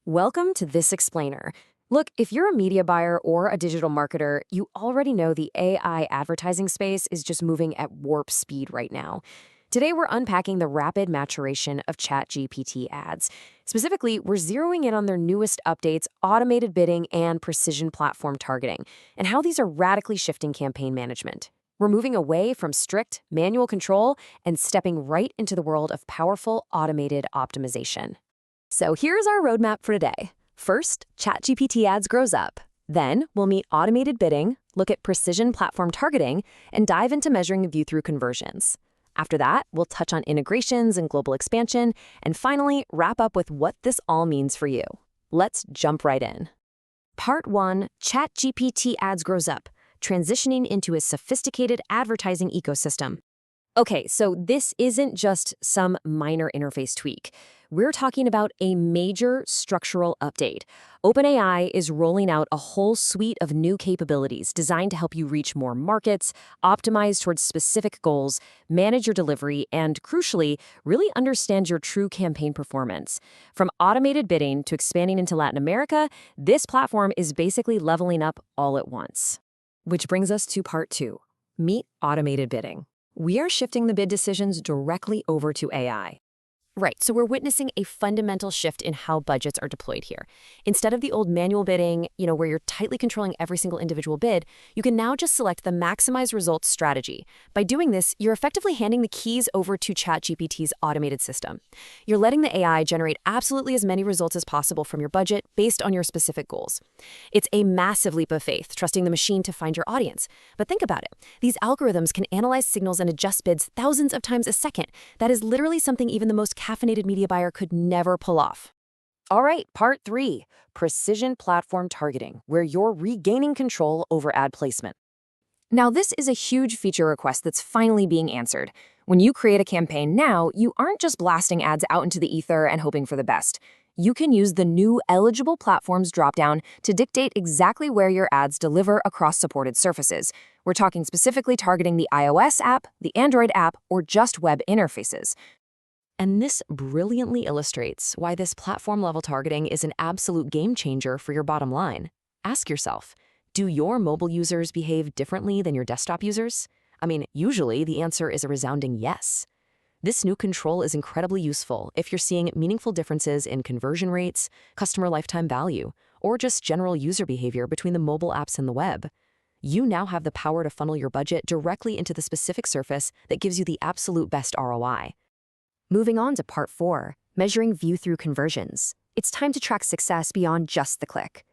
Welcome to This Explainer. Look, if you're a media buyer or a digital marketer, you already know the AI advertising space is just moving at warp speed right now. Today, we're unpacking the rapid maturation of ChatGPT ads. Specifically, we're zeroing in on their newest updates, automated bidding, and precision platform targeting, and how these are radically shifting campaign management. We're moving away from strict manual control and stepping right into the world of powerful automated optimization. So here's our roadmap for today. First, ChatGPT Ads grows up. Then, we'll meet automated bidding, look at precision platform targeting, and dive into measuring view-through conversions. After that, we'll touch on integrations and global expansion, and finally, wrap up with what this all means for you. Let's jump right in. Part 1, ChatGPT Ads grows up, transitioning into a sophisticated advertising ecosystem. Okay, so this isn't just some minor interface tweak. We're talking about a major structural update. OpenAI is rolling out a whole suite of new capabilities designed to help you reach more markets, optimize towards specific goals, manage your delivery, and crucially, really understand your true campaign performance. From automated bidding to expanding into Latin America, this platform is basically leveling up all at once. Which brings us to part 2, meet automated bidding. We are shifting the bid decisions directly over to AI. Right, so we're witnessing a fundamental shift in how budgets are deployed here. Instead of the old manual bidding, where you're tightly controlling every single individual bid, you can now just select the maximize results strategy. By doing this, you're effectively handing the keys over to ChatGPT's automated system. You're letting the AI generate absolutely as many results as possible from your budget based on your specific goals. It's a massive leap of faith, trusting the machine to find your audience. But think about it. These algorithms can analyze signals and adjust bids thousands of times a second. That is literally something even the most caffeinated media buyer could never pull off. All right, part 3, precision platform targeting, where you're regaining control over ad placement. Now, this is a huge feature request that's finally being answered. When you create a campaign now, you aren't just blasting ads out into the ether and hoping for the best. You can use the new Eligible Platforms dropdown to dictate exactly where your ads deliver across supported surfaces. We're talking specifically targeting the iOS app, the Android app, or just web interfaces. And this brilliantly illustrates why this platform-level targeting is an absolute game changer for your bottom line. Ask yourself, do your mobile users behave differently than your desktop users? Usually the answer is a resounding yes. This new control is incredibly useful if you're seeing meaningful differences in conversion rates, customer lifetime value, or just general user behavior between the mobile apps and the web. You now have the power to funnel your budget directly into the specific surface that gives you the absolute best ROI. Moving on to part 4, measuring view-through conversions. It's time to track success beyond just the click.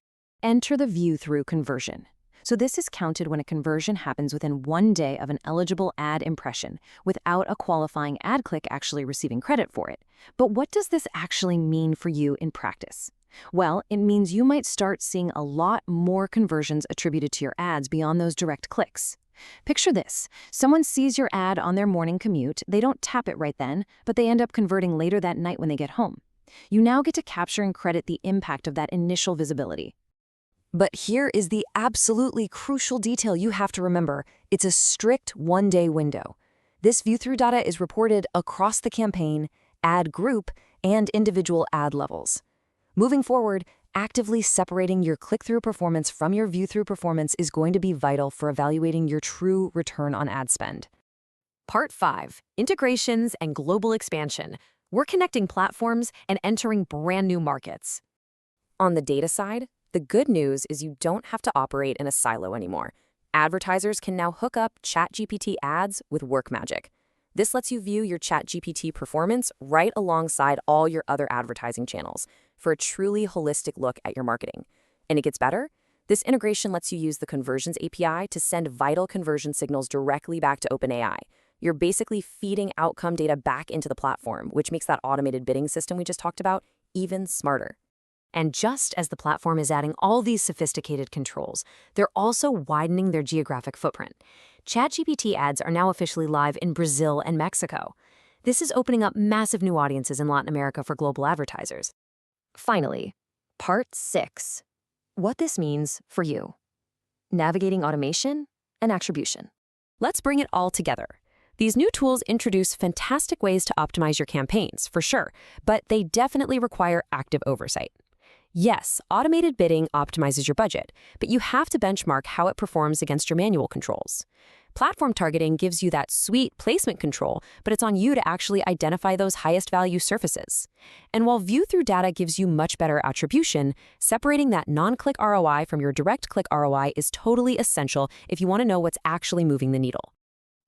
Enter the view-through conversion. So this is counted when a conversion happens within 1 day of an eligible ad impression, without a qualifying ad click actually receiving credit for it. But what does this actually mean for you in practice? Well, it means you might start seeing a lot more conversions attributed to your ads beyond those direct clicks. Picture this. Someone sees your ad on their morning commute, they don't tap it right then, but they end up converting later that night when they get home. You now get to capture and credit the impact of that initial visibility. But here is the absolutely crucial detail you have to remember. It's a strict 1-day window. This view-through data is reported across the campaign, ad group, and individual ad levels. Moving forward, actively separating your click-through performance from your view-through performance is going to be vital for evaluating your true return on ad spend. Part 5, integrations and global expansion. We're connecting platforms and entering brand new markets. On the data side, the good news is you don't have to operate in a silo anymore. Advertisers can now hook up ChatGPT ads with WorkMagic. This lets you view your ChatGPT performance right alongside all your other advertising channels for a truly holistic look at your marketing. And it gets better. This integration lets you use the Conversions API to send vital conversion signals directly back to OpenAI. You're basically feeding outcome data back into the platform, which makes that automated bidding system we just talked about even smarter. And just as the platform is adding all these sophisticated controls, they're also widening their geographic footprint. ChatGPT ads are now officially live in Brazil and Mexico. This is opening up massive new audiences in Latin America for global advertisers. Finally, part 6, what this means for you. Navigating automation and attribution. Let's bring it all together. These new tools introduce fantastic ways to optimize your campaigns, for sure, but they definitely require active oversight. Yes, automated bidding optimizes your budget, but you have to benchmark how it performs against your manual controls. Platform targeting gives you that sweet placement control, but it's on you to actually identify those highest value surfaces. And while view-through data gives you much better attribution, separating that non-click ROI from your direct click ROI is totally essential if you want to know what's actually moving the needle.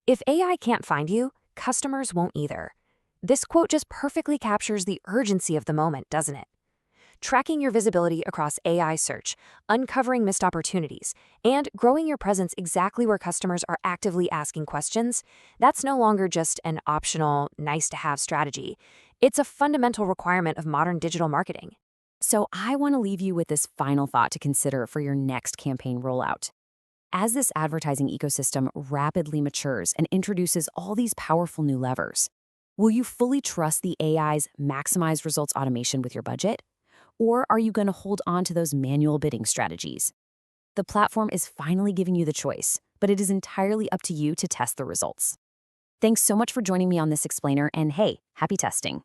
If AI can't find you, customers won't either. This quote just perfectly captures the urgency of the moment, doesn't it? Tracking your visibility across AI search, uncovering missed opportunities, and growing your presence exactly where customers are actively asking questions, that's no longer just an optional, nice-to-have strategy. It's a fundamental requirement of modern digital marketing. So I want to leave you with this final thought to consider for your next campaign rollout. As this advertising ecosystem rapidly matures and introduces all these powerful new levers, will you fully trust the AI's maximized results automation with your budget? Or are you going to hold on to those manual bidding strategies? The platform is finally giving you the choice, but it is entirely up to you to test the results. Thanks so much for joining me on this explainer, and hey, happy testing.